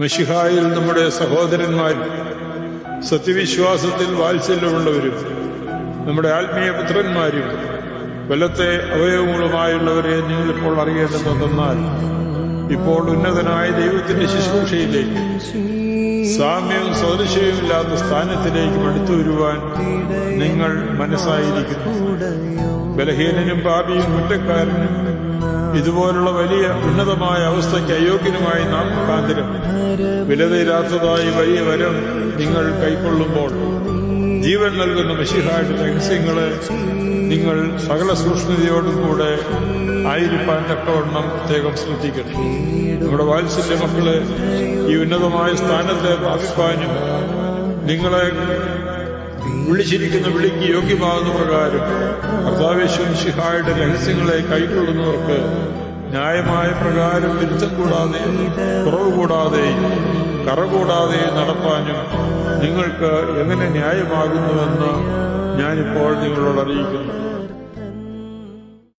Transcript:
മശിഹായിൽ നമ്മുടെ സഹോദരന്മാരും സത്യവിശ്വാസത്തിൽ വാത്സല്യമുള്ളവരും നമ്മുടെ ആത്മീയ പുത്രന്മാരും ബലത്തെ അവയവങ്ങളുമായുള്ളവരെ നിങ്ങളിപ്പോൾ അറിയേണ്ടതെന്നാൽ ഇപ്പോൾ ഉന്നതനായ ദൈവത്തിന്റെ ശുശ്രൂഷയിലേക്ക് സാമ്യവും സദൃശ്യവുമില്ലാത്ത സ്ഥാനത്തിലേക്ക് അടുത്തു വരുവാൻ നിങ്ങൾ മനസ്സായിരിക്കുന്നു. ബലഹീനനും പാപിയും കുറ്റക്കാരനും ഇതുപോലുള്ള വലിയ ഉന്നതമായ അവസ്ഥയ്ക്ക് അയോഗ്യനുമായി നാം മുഖാന്തരം വിലതീരാത്തതായി വലിയ വരം നിങ്ങൾ കൈക്കൊള്ളുമ്പോൾ ജീവൻ നൽകുന്ന മശിഹായുടെ രഹസ്യങ്ങളെ നിങ്ങൾ സകല സൂക്ഷ്മതയോടും കൂടെ ആയിരിക്കാൻ തക്കവണ്ണം പ്രത്യേകം ശ്രദ്ധിക്കണം. നമ്മുടെ വാത്സല്യ മക്കളെ ഈ ഉന്നതമായ സ്ഥാനത്തെ പ്രാപിപ്പാനും നിങ്ങളെ വിളിച്ചിരിക്കുന്ന വിളിക്ക് യോഗ്യമാകുന്ന പ്രകാരം കർത്താവേശു മശിഹായുടെ രഹസ്യങ്ങളെ കൈക്കൊള്ളുന്നവർക്ക് ന്യായമായ പ്രകാരം വിരുദ്ധം കൂടാതെ കുറവ് കൂടാതെ കറ കൂടാതെ നടപ്പാനും നിങ്ങൾക്ക് എങ്ങനെ ന്യായമാകുന്നുവെന്ന് ഞാനിപ്പോൾ നിങ്ങളോട് അറിയിക്കുന്നു.